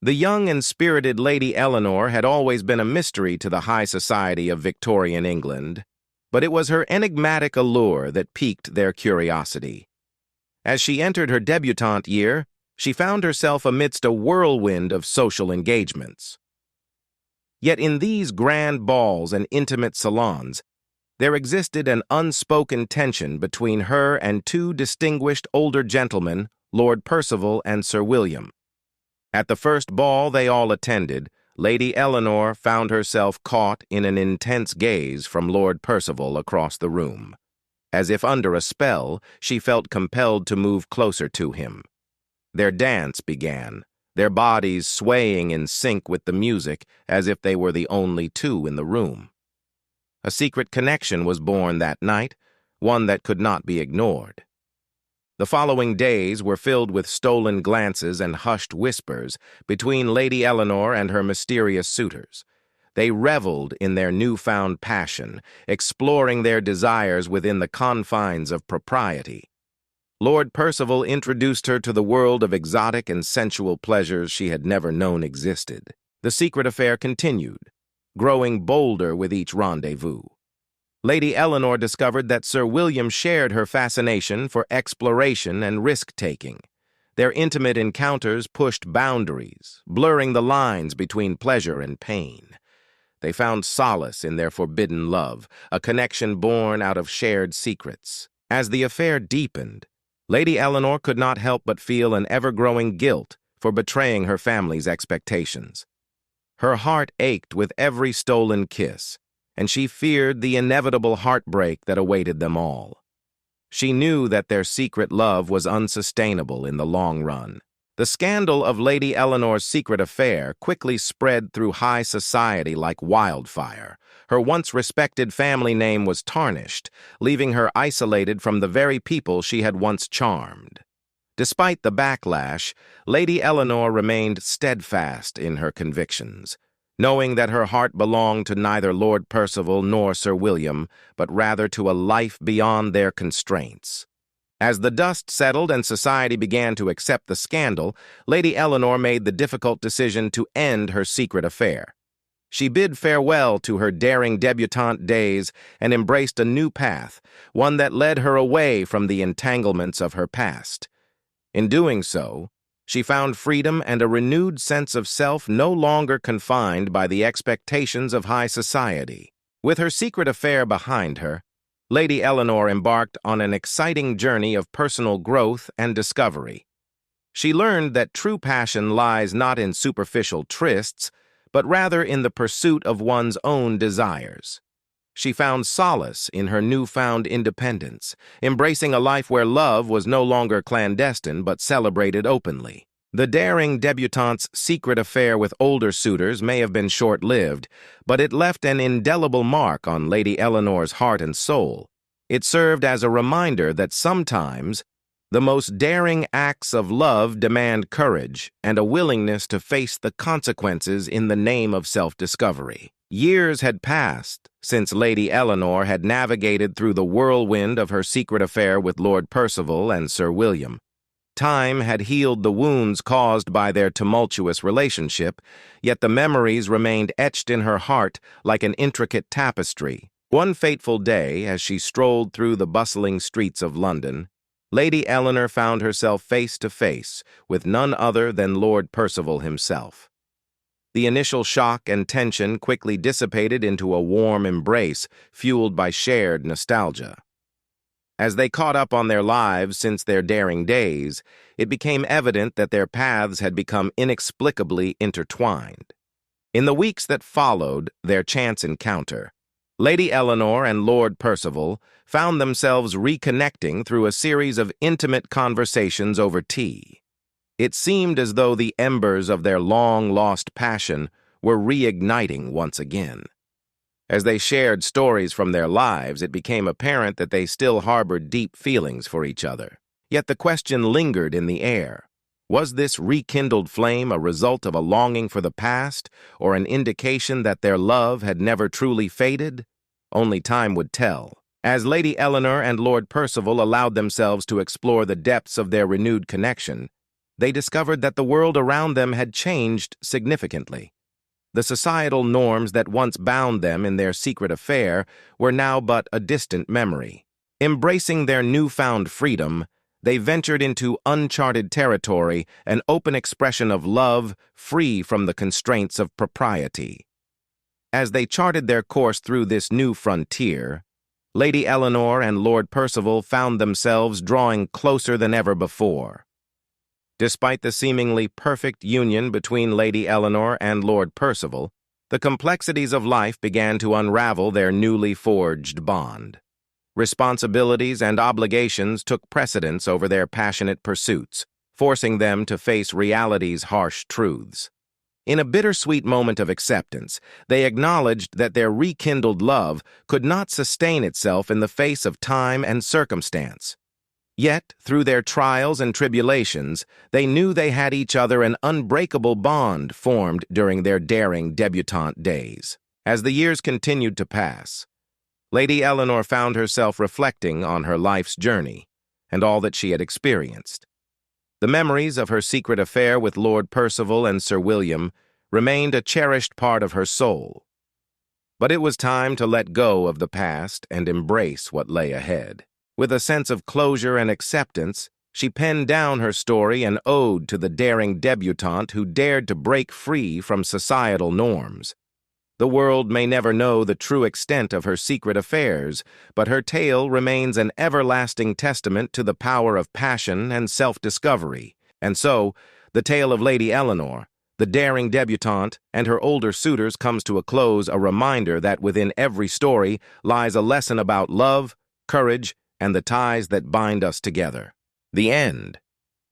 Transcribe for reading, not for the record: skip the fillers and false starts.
The young and spirited Lady Eleanor had always been a mystery to the high society of Victorian England, but it was her enigmatic allure that piqued their curiosity. As she entered her debutante year, she found herself amidst a whirlwind of social engagements. Yet in these grand balls and intimate salons, there existed an unspoken tension between her and two distinguished older gentlemen, Lord Percival and Sir William. At the first ball they all attended, Lady Eleanor found herself caught in an intense gaze from Lord Percival across the room. As if under a spell, she felt compelled to move closer to him. Their dance began, their bodies swaying in sync with the music as if they were the only two in the room. A secret connection was born that night, one that could not be ignored. The following days were filled with stolen glances and hushed whispers between Lady Eleanor and her mysterious suitors. They reveled in their newfound passion, exploring their desires within the confines of propriety. Lord Percival introduced her to the world of exotic and sensual pleasures she had never known existed. The secret affair continued, growing bolder with each rendezvous. Lady Eleanor discovered that Sir William shared her fascination for exploration and risk-taking. Their intimate encounters pushed boundaries, blurring the lines between pleasure and pain. They found solace in their forbidden love, a connection born out of shared secrets. As the affair deepened, Lady Eleanor could not help but feel an ever-growing guilt for betraying her family's expectations. Her heart ached with every stolen kiss, and she feared the inevitable heartbreak that awaited them all. She knew that their secret love was unsustainable in the long run. The scandal of Lady Eleanor's secret affair quickly spread through high society like wildfire. Her once respected family name was tarnished, leaving her isolated from the very people she had once charmed. Despite the backlash, Lady Eleanor remained steadfast in her convictions, knowing that her heart belonged to neither Lord Percival nor Sir William, but rather to a life beyond their constraints. As the dust settled and society began to accept the scandal, Lady Eleanor made the difficult decision to end her secret affair. She bid farewell to her daring debutante days and embraced a new path, one that led her away from the entanglements of her past. In doing so, she found freedom and a renewed sense of self no longer confined by the expectations of high society. With her secret affair behind her, Lady Eleanor embarked on an exciting journey of personal growth and discovery. She learned that true passion lies not in superficial trysts, but rather in the pursuit of one's own desires. She found solace in her newfound independence, embracing a life where love was no longer clandestine but celebrated openly. The daring debutante's secret affair with older suitors may have been short-lived, but it left an indelible mark on Lady Eleanor's heart and soul. It served as a reminder that sometimes the most daring acts of love demand courage and a willingness to face the consequences in the name of self-discovery. Years had passed since Lady Eleanor had navigated through the whirlwind of her secret affair with Lord Percival and Sir William. Time had healed the wounds caused by their tumultuous relationship, yet the memories remained etched in her heart like an intricate tapestry. One fateful day, as she strolled through the bustling streets of London, Lady Eleanor found herself face to face with none other than Lord Percival himself. The initial shock and tension quickly dissipated into a warm embrace fueled by shared nostalgia. As they caught up on their lives since their daring days, it became evident that their paths had become inexplicably intertwined. In the weeks that followed their chance encounter, Lady Eleanor and Lord Percival found themselves reconnecting through a series of intimate conversations over tea. It seemed as though the embers of their long-lost passion were reigniting once again. As they shared stories from their lives, it became apparent that they still harbored deep feelings for each other. Yet the question lingered in the air. Was this rekindled flame a result of a longing for the past, or an indication that their love had never truly faded? Only time would tell. As Lady Eleanor and Lord Percival allowed themselves to explore the depths of their renewed connection, they discovered that the world around them had changed significantly. The societal norms that once bound them in their secret affair were now but a distant memory. Embracing their newfound freedom, they ventured into uncharted territory, an open expression of love free from the constraints of propriety. As they charted their course through this new frontier, Lady Eleanor and Lord Percival found themselves drawing closer than ever before. Despite the seemingly perfect union between Lady Eleanor and Lord Percival, the complexities of life began to unravel their newly forged bond. Responsibilities and obligations took precedence over their passionate pursuits, forcing them to face reality's harsh truths. In a bittersweet moment of acceptance, they acknowledged that their rekindled love could not sustain itself in the face of time and circumstance. Yet, through their trials and tribulations, they knew they had each other, an unbreakable bond formed during their daring debutante days. As the years continued to pass, Lady Eleanor found herself reflecting on her life's journey and all that she had experienced. The memories of her secret affair with Lord Percival and Sir William remained a cherished part of her soul. But it was time to let go of the past and embrace what lay ahead. With a sense of closure and acceptance, she penned down her story, an ode to the daring debutante who dared to break free from societal norms. The world may never know the true extent of her secret affairs, but her tale remains an everlasting testament to the power of passion and self-discovery. And so, the tale of Lady Eleanor, the daring debutante, and her older suitors comes to a close, a reminder that within every story lies a lesson about love, courage, and the ties that bind us together. The end.